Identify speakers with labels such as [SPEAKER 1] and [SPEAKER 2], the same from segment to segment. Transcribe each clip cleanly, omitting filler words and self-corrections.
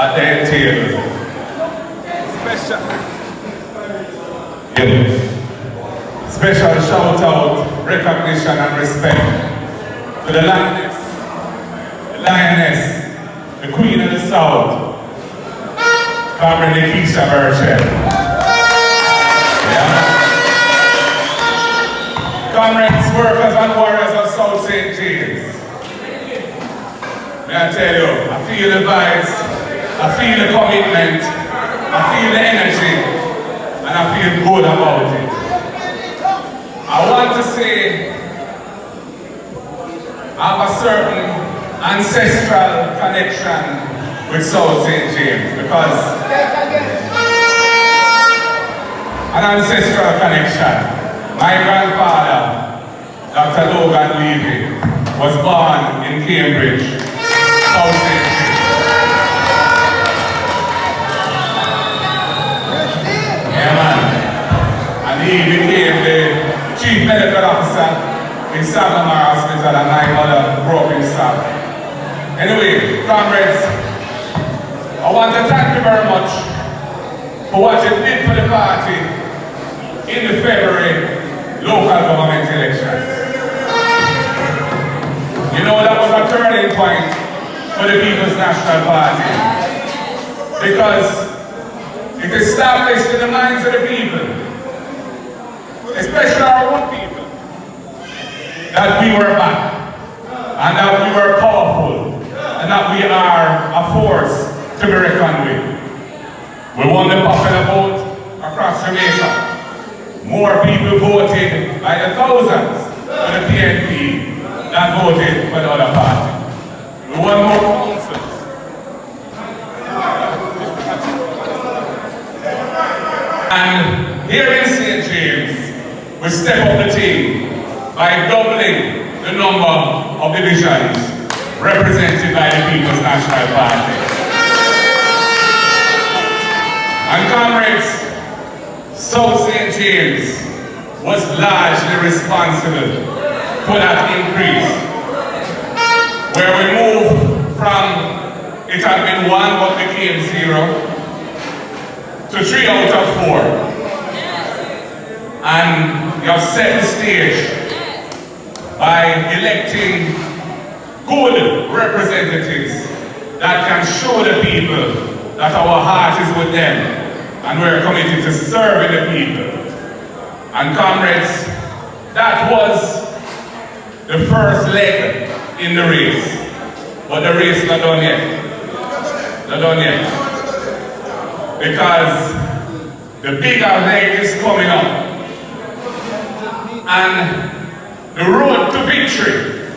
[SPEAKER 1] at their table. Special shout out, recognition and respect to the lioness, the Queen of the South, Comrade Keisha Burchell. Yeah. Comrades, workers and warriors of South St. James. May I tell you, I feel the vibes, I feel the commitment, I feel the energy, and I feel good about it. I want to say I have a certain ancestral connection with South St. James because an ancestral connection. My grandfather, Dr. Logan Levy, was born in Cambridge, South St. James. Yeah, man. And he became the Chief Medical Officer in Sagamore Hospital, and my mother grew up in South. Anyway, comrades, I want to thank you very much for what you did for the party in the February local government elections. You know, that was a turning point for the People's National Party because it established in the minds of the people, especially our own people, that we were back and that we were powerful and that we are a force to be reckoned with. We won the popular vote across Jamaica. More people voted by the thousands for the PNP than voted for the other party. We won more councils. And here in St. James, we step up the team by doubling the number of divisions represented by the People's National Party. And comrades, South St. James was largely responsible for that increase, where we moved from, it had been 1 but became 0, to 3 out of 4. And you have set the stage by electing good representatives that can show the people that our heart is with them and we're committed to serving the people. And comrades, that was the first leg in the race. But the race not done yet. Not done yet. Because the bigger leg is coming up. And the road to victory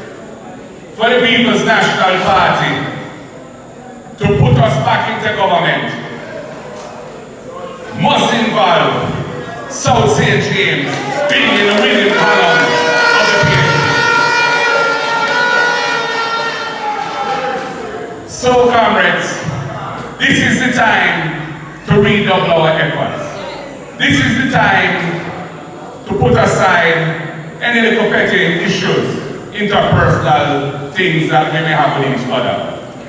[SPEAKER 1] for the People's National Party to put us back into government must involve South St. James being in the winning column of the PNP. So comrades, this is the time to redouble our efforts. This is the time to put aside any little petty issues, interpersonal things that we may have with each other.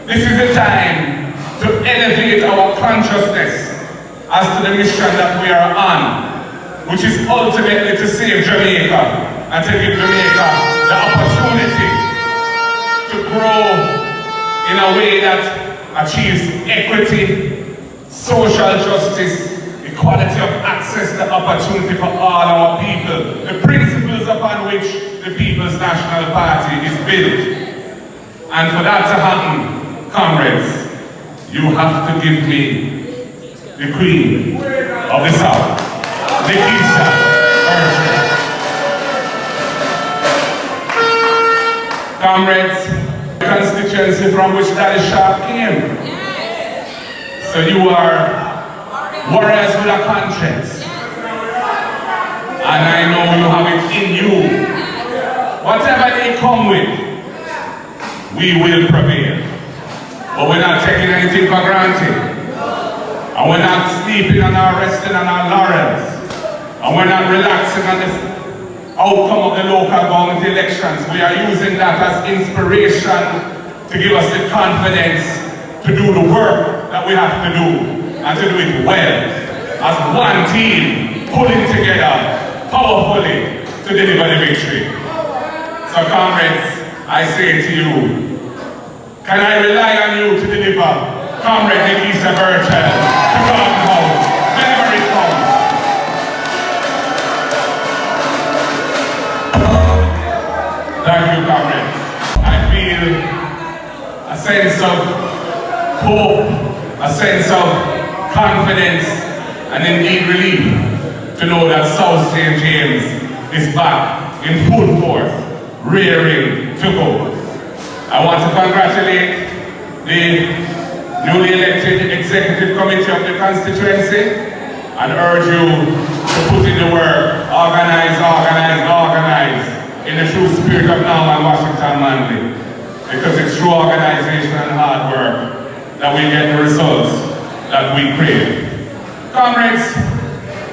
[SPEAKER 1] This is the time to elevate our consciousness as to the mission that we are on, which is ultimately to save Jamaica and to give Jamaica the opportunity to grow in a way that achieves equity, social justice, equality of access to opportunity for all our people, the principles upon which the People's National Party is built. And for that to happen, comrades, you have to give me the Queen of the South, Keisha Burchell. Comrades, the constituency from which Daddy Sharp came. So you are warriors with a conscience. And I know you have it in you. Whatever they come with, we will prevail. But we're not taking anything for granted. And we're not sleeping and not resting on our laurels. And we're not relaxing on the outcome of the local government elections. We are using that as inspiration to give us the confidence to do the work that we have to do, and to do it well, as one team, pulling together powerfully to deliver the victory. So comrades, I say to you, can I rely on you to deliver Comrade Nikisa Bertel to Garden House whenever it comes? Thank you, comrades. I feel a sense of hope, a sense of confidence, and indeed relief to know that South St. James is back in full force, rearing to go. I want to congratulate the newly elected Executive Committee of the Constituency and urge you to put in the work, organize, organize, organize, in the true spirit of Norman Washington Manley, because it's through organization and hard work that we get the results that we crave. Comrades,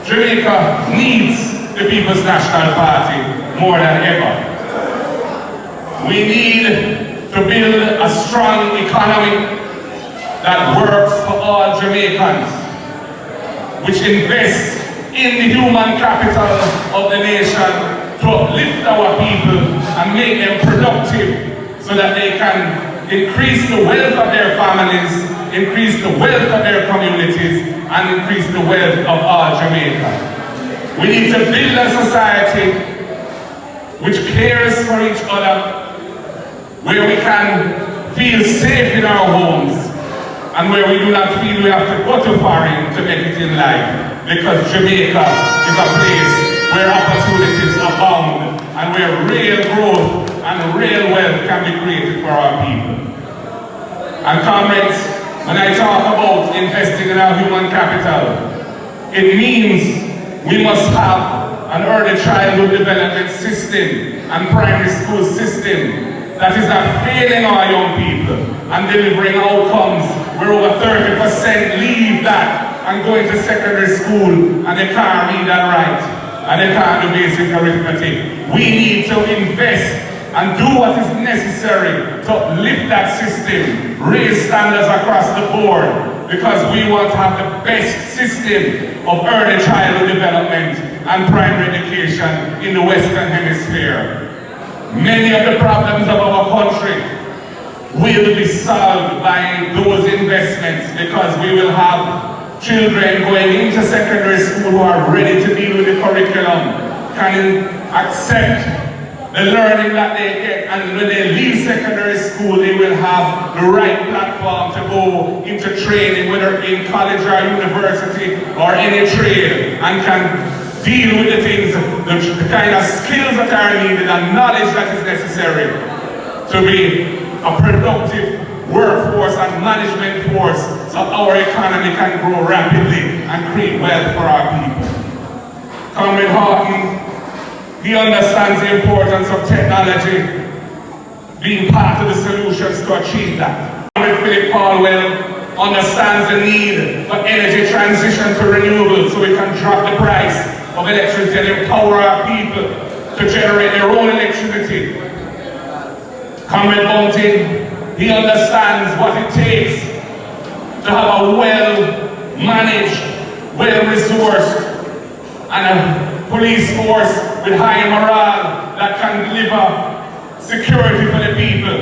[SPEAKER 1] Jamaica needs the People's National Party more than ever. We need to build a strong economy that works for all Jamaicans, which invests in the human capital of the nation to uplift our people and make them productive so that they can increase the wealth of their families, increase the wealth of their communities, and increase the wealth of all Jamaica. We need to build a society which cares for each other, where we can feel safe in our homes, and where we do not feel we have to go to foreign to make it in life, because Jamaica is a place where opportunities abound and where real growth and real wealth can be created for our people. And comrades, when I talk about investing in our human capital, it means we must have an early childhood development system and primary school system that is not failing our young people and delivering outcomes where over 30% leave that and go into secondary school and they can't read and write and they can't do basic arithmetic. We need to invest and do what is necessary to lift that system, raise standards across the board, because we want to have the best system of early childhood development and primary education in the Western Hemisphere. Many of the problems of our country will be solved by those investments, because we will have children going into secondary school who are ready to deal with the curriculum, can accept the learning that they get, and when they leave secondary school they will have the right platform to go into training, whether in college or university or any trade, and can deal with the things, the kind of skills that are needed and knowledge that is necessary to be a productive workforce and management force, so our economy can grow rapidly and create wealth for our people. Comrade Horton, he understands the importance of technology being part of the solutions to achieve that. Comrade Philip Paulwell understands the need for energy transition to renewables so we can drop the price of electricity and empower our people to generate their own electricity. Comrade Bunting, he understands what it takes to have a well-managed, well-resourced, and a police force with high morale that can deliver security for the people.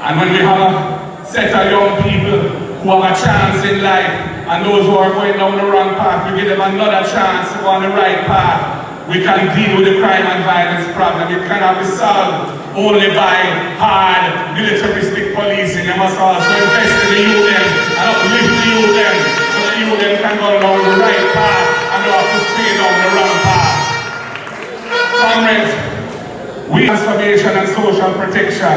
[SPEAKER 1] And when we have a set of young people who have a chance in life, and those who are going down the wrong path, we give them another chance to go on the right path, we can deal with the crime and violence problem. It cannot be solved only by hard, militaristic policing. You must also invest in the youth and uplift the youth so the youth can go down the right path and not have to stay down the wrong path. Comrades, we have transformation and social protection,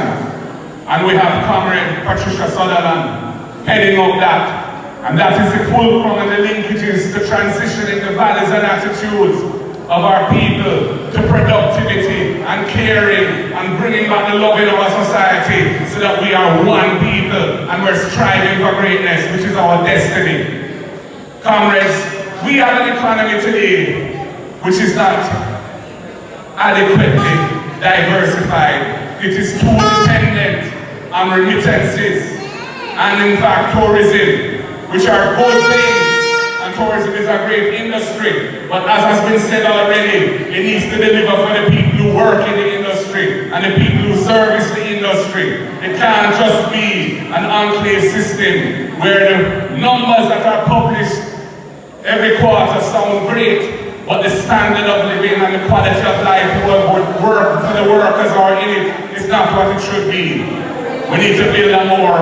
[SPEAKER 1] and we have Comrade Patricia Sutherland heading up that. And that is the fulcrum and the linkages to transitioning the values and attitudes of our people to productivity and caring and bringing back the love in our society so that we are one people and we're striving for greatness, which is our destiny. Comrades, we have an economy today which is not adequately diversified. It is too dependent on remittances. and in fact tourism, which are good things. And tourism is a great industry, but as has been said already, it needs to deliver for the people who work in the industry and the people who service the industry. It can't just be an enclave system where the numbers that are published every quarter sound great, but the standard of living and the quality of life for the workers who are in it is not what it should be. We need to build a more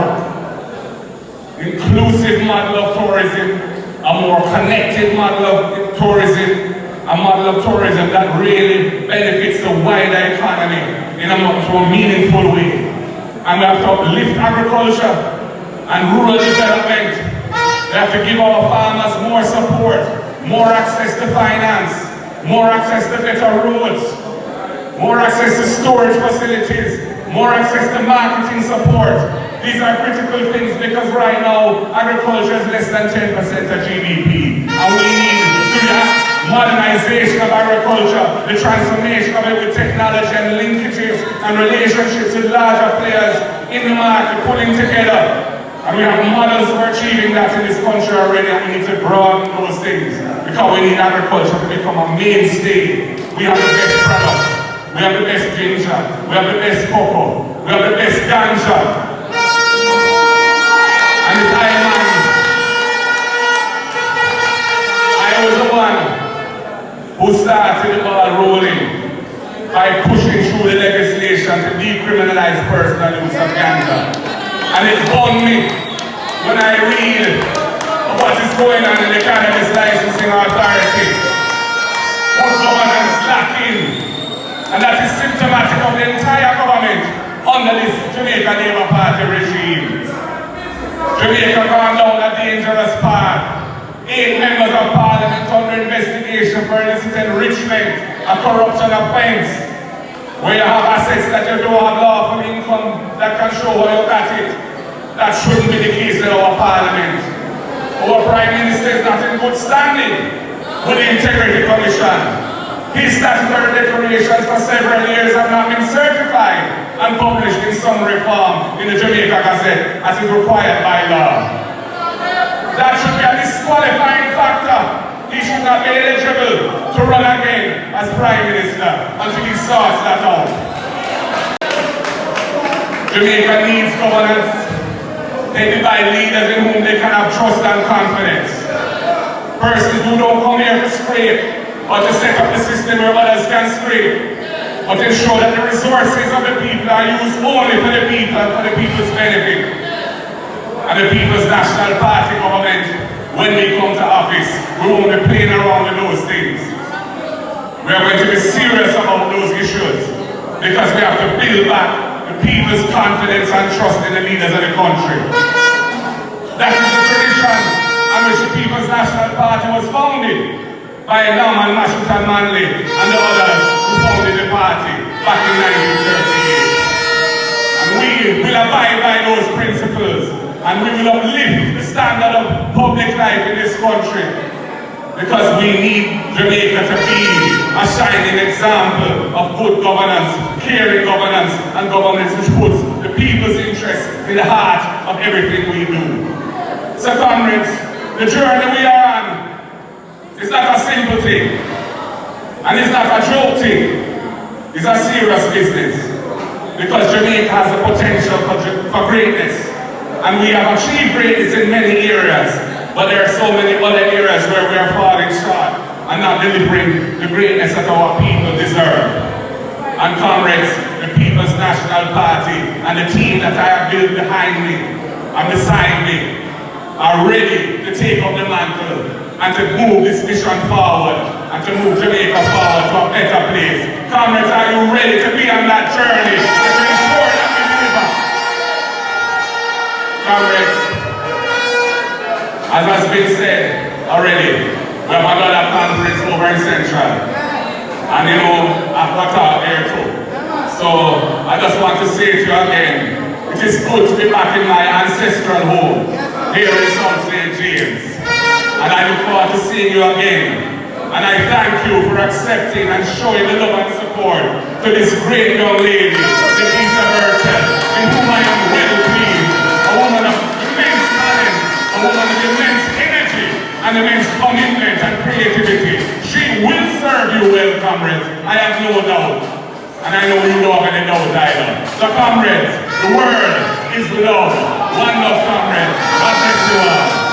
[SPEAKER 1] inclusive model of tourism, a more connected model of tourism, a model of tourism that really benefits the wider economy in a much more meaningful way. And we have to uplift agriculture and rural development. We have to give our farmers more support, more access to finance, more access to better roads, more access to storage facilities, more access to marketing support. These are critical things because right now, agriculture is less than 10% of GDP. And we need to do that modernization of agriculture, the transformation of it with technology and linkages and relationships with larger players in the market, pulling together. And we have models for achieving that in this country already, and we need to broaden those things because we need agriculture to become a mainstay. We have the best products, we have the best ginger, we have the best cocoa, we have the best ganja. And if I was the one who started the ball rolling by pushing through the legislation to decriminalize personal use of ganja. And it burned me when I read what is going on in the Cannabis Licensing Authority. What governance lacking. And that is symptomatic of the entire government under this Jamaica Labour Party regime. Jamaica gone down a dangerous path. 8 members of Parliament under investigation for illicit enrichment, a corruption offence, where you have assets that you don't have lawful income that can show how you got it. That shouldn't be the case in our Parliament. Our Prime Minister is not in good standing with the Integrity Commission. His statutory declarations for several years have not been certified and published in summary form in the Jamaica Gazette as is required by law. That should be a disqualifying factor. He should not be eligible to run again as Prime Minister until he sorts that out. Jamaica needs governance headed by leaders in whom they can have trust and confidence. Persons who don't come here to scrape or to set up a system where others can scrape, but ensure that the resources of the people are used only for the people and for the people's benefit. And the People's National Party government, when we come to office, we won't be playing around with those things. We are going to be serious about those issues because we have to build back the people's confidence and trust in the leaders of the country. That is the tradition on which the People's National Party was founded by Norman Washington Manley and the others who founded the party back in 1938. And we will abide by those principles, and we will uplift the standard of public life in this country because we need Jamaica to be a shining example of good governance, caring governance, and governance which puts the people's interest in the heart of everything we do. So comrades, the journey we are on is not a simple thing, and it's not a joke thing. It's a serious business because Jamaica has the potential for greatness, and we have achieved greatness in many areas, but there are so many other areas where we are falling short and not delivering the greatness that our people deserve. And comrades, the People's National Party and the team that I have built behind me and beside me are ready to take up the mantle and to move this mission forward and to move Jamaica forward to a better place. Comrades, are you ready to be on that journey and to ensure that we deliver? Comrades, as has been said already, we have another conference over in Central. And you know, I've got out there too. So I just want to say to you again, it is good to be back in my ancestral home here in South St. James. And I look forward to seeing you again. And I thank you for accepting and showing the love and support to this great young lady, Lisa Burchell, in whom I am well pleased, a woman of and immense commitment and creativity. She will serve you well, comrades. I have no doubt. And I know you don't have any doubt either. So comrades, the word is love. One love, comrades. God bless you all.